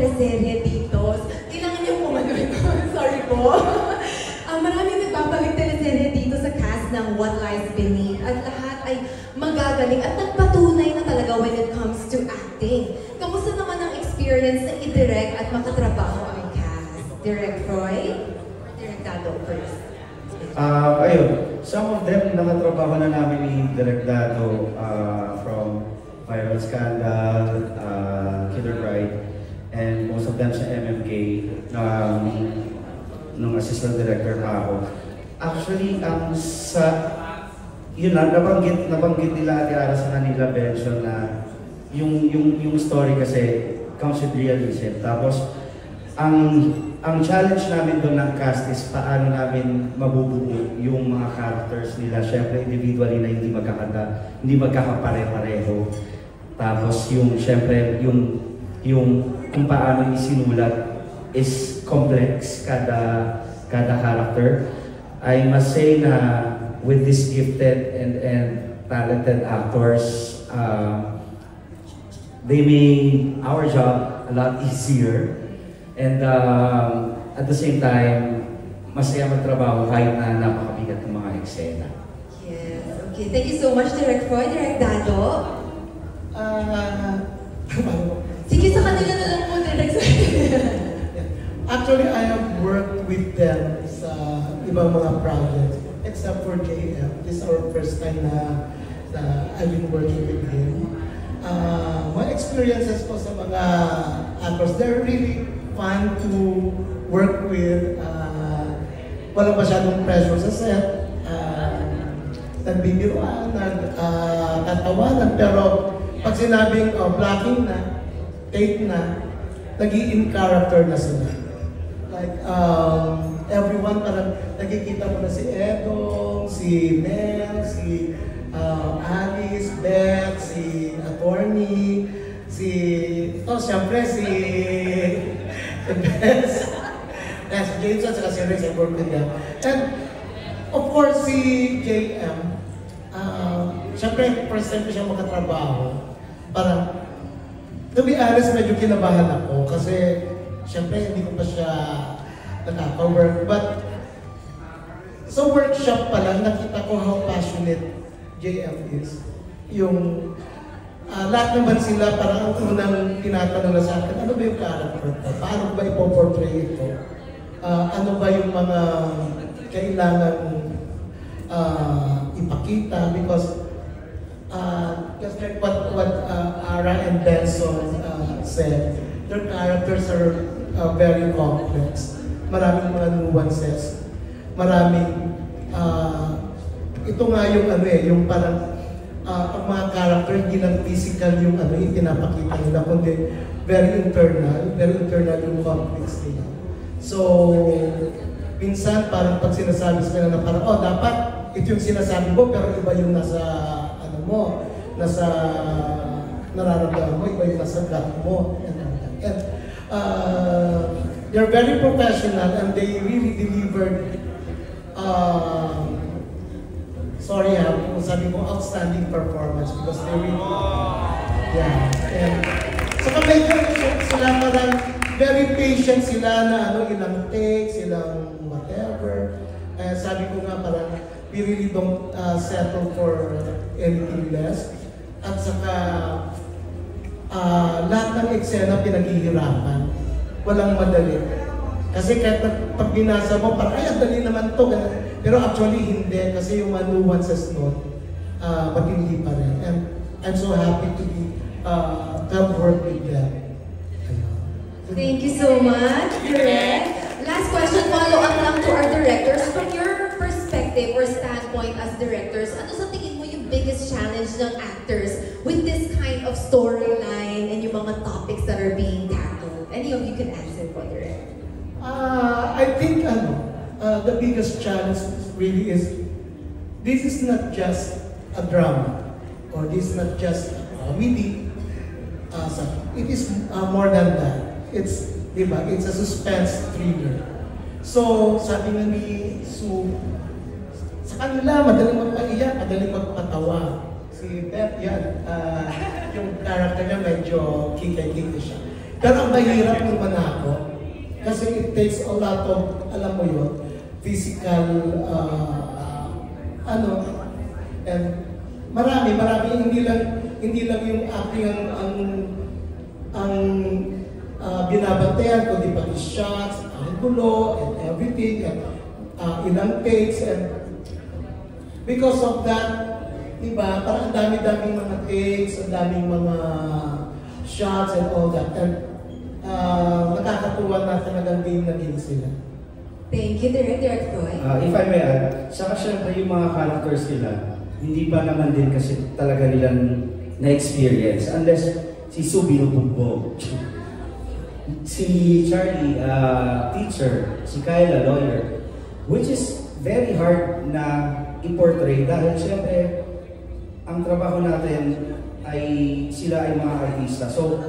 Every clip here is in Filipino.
teleserye dito. Kailangan niyo pumano ito. Sorry po. Maraming nagbabalik teleserye dito sa cast ng What Lies Beneath. At lahat ay magagaling at nagpatunay na talaga when it comes to acting. Kamusta naman ang experience na i-direct at makatrabaho ang cast? Direct Roy? Direct Dado first? Ayun, some of them nakatrabaho na namin ni Direct Dado from Viral Scandal, Killer Bride, and most of them sa MMK, nung assistant director pa ako. Actually, yun lang, nabanggit nila Ate Ara sa kanila, Benson, na yung story kasi comes with realism. Tapos, ang challenge namin doon ng cast is paano namin mabubuo yung mga characters nila. Siyempre, individually na hindi magkakapare-pareho. Tapos, siyempre, yung kung paano isinulat is complex kada character. I must say na with these gifted and talented actors, they made our job a lot easier. And at the same time, masaya magtrabaho kahit na napakabigat ng mga eksena. Yes, okay. Thank you so much, Direct Roy. Direct Dado? Sige, sa kanila na lang po, Direct. Actually, I have worked with them sa ibang mga projects, except for JM. This is our first time na I've been working with him. My experiences po sa mga actors, they're really fun to work with. Walang masyadong pressure sa set. Nagbibiruan, nagtatawanan, pero pag sinabing blocking na, take na, nag-i-in character na sila. Like, everyone parang nakikita mo na si Edong, si Mel, si Alice, Beth, si Attorney, siyempre si Beth, si James at saka si Rex, I worked with them. And of course, si JM, siyempre first time ko siya makatrabaho. Parang, to be honest, medyo kinabahan ako kasi siyempre hindi ko pa siya nakaka-work. But sa workshop pa lang, nakita ko how passionate JM is. Yung lahat naman sila, parang ang unang tinatanong na sa akin, ano ba yung character ko? Paano ba ipoportray ito? Ano ba yung mga kailangan ipakita? Because just like what Ara and Benson said, their characters are very complex. Maraming mga nuances. Maraming, ito nga yung yung parang, ang mga character, hindi lang physical yung yung pinapakita nila, kundi very internal yung complex nila. So, minsan parang pag sinasabi sa na parang, dapat ito yung sinasabi mo, pero iba yung nasa, nasa nararamdaman mo, iba yung nasa gut mo. And they're very professional and they really delivered sorry kung sabi mo outstanding performance because they really and saka medyo sila parang very patient sila na ilang takes, ilang whatever. Sabi ko nga parang we really don't settle for anything less. At saka lahat ng eksena pinaghihirapan. Walang madali. Kasi kahit pag binasa mo, parang ay, dali naman to. Pero actually hindi, kasi yung nuances nun, matindi pa rin. And I'm so happy to be to have worked with them. Thank you so much, Direct. Last question, follow-up lang to our directors. From your perspective or standpoint as directors, ano sa tingin mo yung biggest challenge ng actors with this kind of storyline and yung mga topics that are being tackled? Any of you can answer for Direct. I think the biggest challenge really is this is not just a drama or this is not just a comedy. It is more than that. It's a suspense thriller. So sabi nga ni Sue, sa kanila madaling magpaiyak, madaling magpatawa. Si Beth yan, yung character niya medyo kikay-kikay siya. Pero ang mahirap ng manako, kasi it takes a lot of, alam mo yun, physical, and marami, hindi lang yung acting ang binabantayan, kundi pati shots, ang gulo, and everything, and ilang takes, and because of that, diba, parang ang dami-daming mga takes, ang daming mga shots and all that, and nakakatuwa na talagang din naging sila. Thank you, Direk Roy. If I may add, saka syempre yung mga characters nila, hindi pa naman din kasi talaga nilang na-experience unless si Sue binubugbog. Si Charlie, teacher, si Kyla, lawyer, which is very hard na i-portray dahil syempre ang trabaho natin ay sila ay mga artista. So,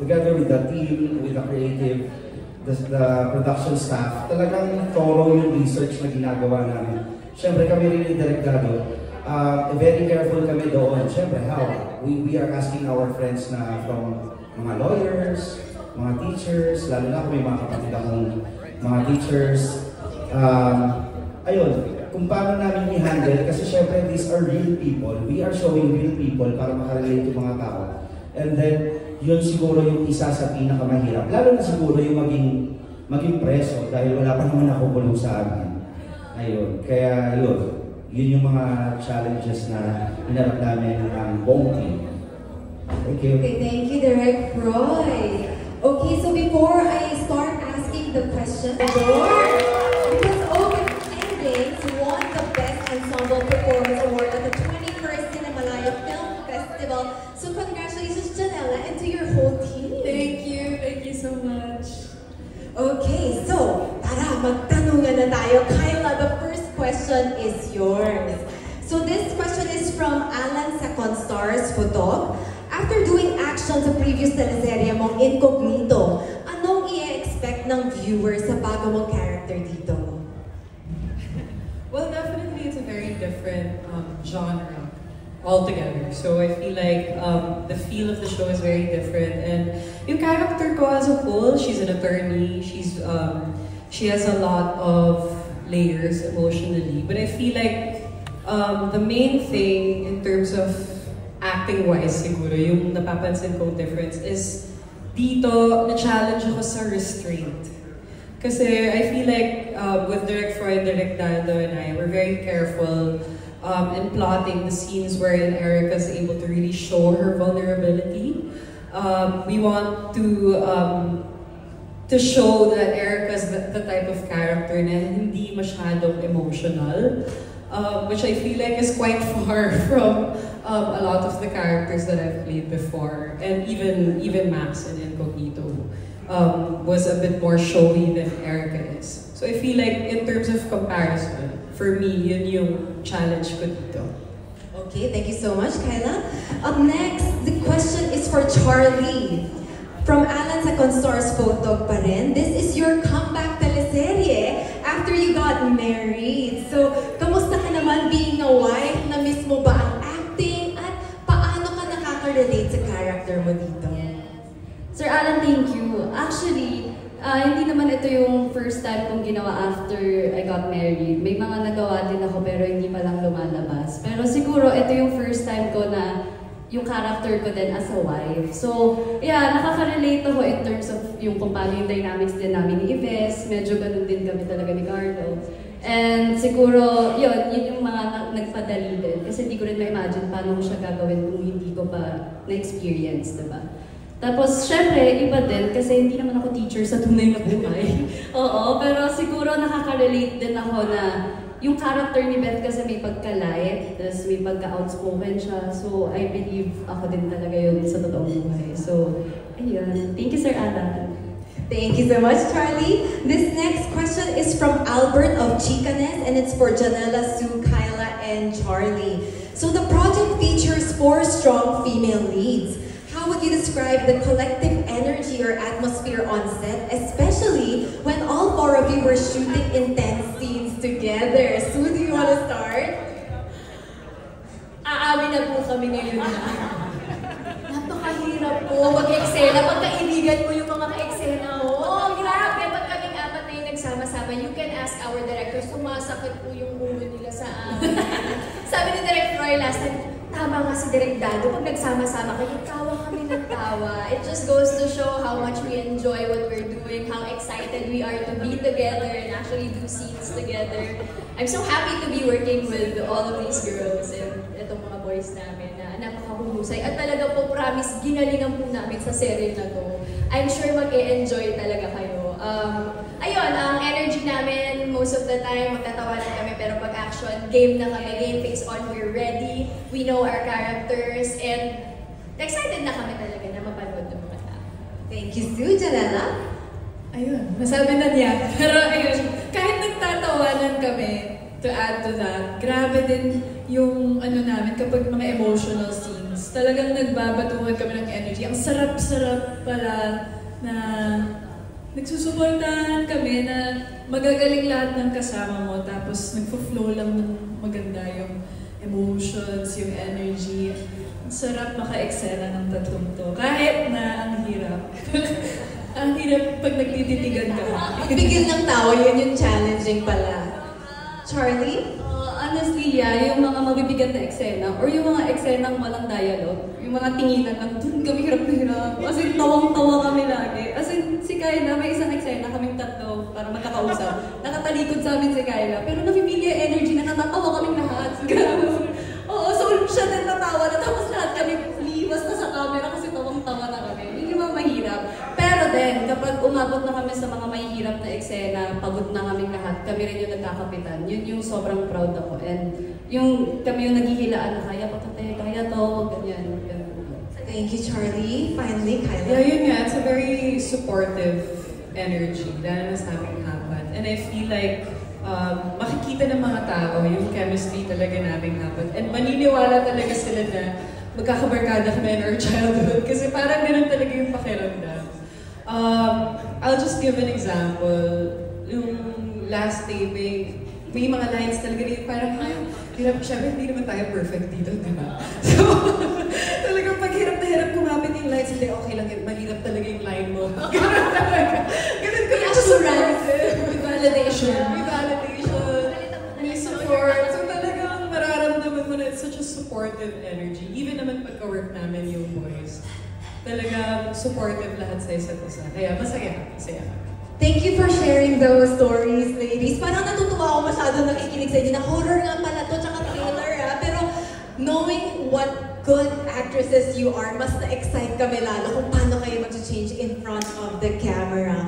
together with the team, with the creative, the production staff, talagang thorough yung research na ginagawa namin. Siyempre kami rin yung direktado, very careful kami doon. Siyempre, how? We are asking our friends na from mga lawyers, mga teachers, lalo na kung may mga kapatid akong mga teachers. Ayun, kung paano namin i-handle, kasi siyempre these are real people. We are showing real people para makarelate yung mga tao. And then, yun siguro yung isa sa pinakamahirap. Lalo na siguro yung maging preso dahil wala pa naman nakukulong sa amin. Ayun. Kaya yun yung mga challenges na hinarap namin ng buong team. Thank you. Okay, thank you, Direk Roy. Okay, so before I start asking the question, because Open Endings won the Best Ensemble Performance Award at the 21st Cinemalaya Film Festival. So congratulations, Janella, and to your whole team. Thank you so much. Okay, so tara, magtanungan na tayo. Kyla, the first question is yours. So this question is from Alan Second Stars Photog. After doing action sa previous teleserye mong Incognito, anong i-expect ng viewers sa bago mong character dito? Well, definitely it's a very different genre altogether. So I feel like the feel of the show is very different, and yung character ko as a whole, she's an attorney. She has a lot of layers emotionally, but I feel like the main thing in terms of acting-wise siguro, yung napapansin kong difference is dito na-challenge ako sa restraint. Kasi I feel like with Direk Roy, Direk Dado, and I, we're very careful in plotting the scenes wherein Erica is able to really show her vulnerability. We want to show that Erica is the type of character na hindi masyadong emotional, which I feel like is quite far from a lot of the characters that I've played before, and even Max in Incognito was a bit more showy than Erica is. So I feel like in terms of comparison, for me, yun yung challenge ko dito. Okay, thank you so much, Kyla. Up next, the question is for Charlie. From Alan sa Constars Photog pa rin. This is your comeback teleserye after you got married. So, kamusta ka naman being a wife? Na-miss mo ba ang acting? At paano ka nakaka-relate sa character mo dito? Sir Alan, thank you. Actually, hindi naman ito yung first time kong ginawa after I got married. May mga nagawa din ako pero hindi pa lang lumalabas. Pero siguro ito yung first time ko na yung character ko din as a wife. So, yeah, nakaka-relate ako in terms of yung kung paano yung dynamics din namin ni Yves. Medyo ganun din kami talaga ni Carlo. And siguro, yun yung mga nagpadali din. Kasi hindi ko rin ma-imagine paano ko siya gagawin kung hindi ko pa na-experience, diba? Tapos, syempre, iba din kasi hindi naman ako teacher sa tunay na buhay. Oo, pero siguro nakaka-relate din ako na yung character ni Beth kasi may pagka-light, tapos may pagka-outspoken siya. So, I believe ako din talaga yun sa totoong buhay. So, ayun. Thank you, Sir Alan. Thank you so much, Charlie. This next question is from Albert of Chicanes, and it's for Janella, Sue, Kyla, and Charlie. So, the project features 4 strong female leads. How would you describe the collective energy or atmosphere on set, especially when all 4 of you were shooting intense scenes together? Sue, do you want to start? Aamin na po kami ngayon na napakahirap hirap po mag-eksena pag kaibigan mo yung mga ka-eksena mo. Oh, grabe. Pag kaming apat na yung nagsama-sama, you can ask our directors, sumasakit po yung ulo nila sa amin. Sabi ni Direk Roy last time, tama nga si Direk Dado, pag nagsama-sama kayo, tawa kami ng tawa. It just goes to show how much we enjoy what we're doing, how excited we are to be together and actually do scenes together. I'm so happy to be working with all of these girls and itong mga boys namin na napakahusay. At talaga po, promise, ginalingan po namin sa serye na to. I'm sure mag-e-enjoy talaga kayo. Ayun, ang energy namin, most of the time, magtatawanan kami, pero pag action, game na kami, game face on, we're ready, we know our characters, and excited na kami talaga na mapanood ng mga tao. Thank you, Sue. Janela? Ayun, masabi na niya. Pero ayun, kahit nagtatawanan kami, to add to that, grabe din yung ano namin kapag mga emotional scenes. Talagang nagbabatuhan kami ng energy. Ang sarap-sarap pala na nagsusuportahan kami na magagaling lahat ng kasama mo tapos nagpo-flow lang ng maganda yung emotions, yung energy. Ang sarap maka-eksena ng tatlong to. Kahit na ang hirap. Ang hirap pag nagtititigan ka. Pigil ng tawa, yun yung challenging pala. Charlie? Honestly, yung mga mabibigat na eksena or yung mga eksenang walang dialogue, yung mga tinginan lang, dun kami hirap na hirap. As in, tawang-tawa kami lagi. As in, si Kyla, may isang eksena kaming tatlo para magkakausap. Nakatalikod sa amin si Kyla, pero napipili yung energy na natatawa kaming lahat. Oo, so siya din natawa na tapos lahat kami liwas na sa camera kasi tawang-tawa na kami. Yun yung mga mahirap. Pero din, kapag umabot na kami sa mga mahihirap na eksena, pagod na kaming lahat, kami rin yung nagkakapitan. Yun yung sobrang proud ako. And yung kami yung naghihilaan na kaya patatay, kaya to, ganyan. Thank you, Charlie. Finally, Kyla. Yeah, yun nga. It's a very supportive energy. Lalo na sa aming hapat. And I feel like makikita ng mga tao yung chemistry talaga naming hapat. And maniniwala talaga sila na magkakabarkada kami in our childhood. Kasi parang ganun talaga yung pakiramdam. I'll just give an example. Yung last taping, may mga lines talaga dito parang, hirap, syempre hindi naman tayo perfect dito, di ba? So, talagang pag hirap na hirap kumapit yung lines, hindi, okay lang yun, mahirap talaga yung line mo. Ganun talaga. Ganun ko lang Assurance. with validation. With validation. May support. So talagang mararamdaman mo na it's such a supportive energy. Even naman pagka-work namin yung boys. Talagang supportive lahat sa isa't isa. Kaya masaya. Masaya. Thank you for sharing those stories, ladies. Parang natutuwa ako masyado nakikinig sa inyo na horror nga pala to, tsaka thriller Pero knowing what good actresses you are, mas na-excite kami lalo kung paano kayo mag-change in front of the camera.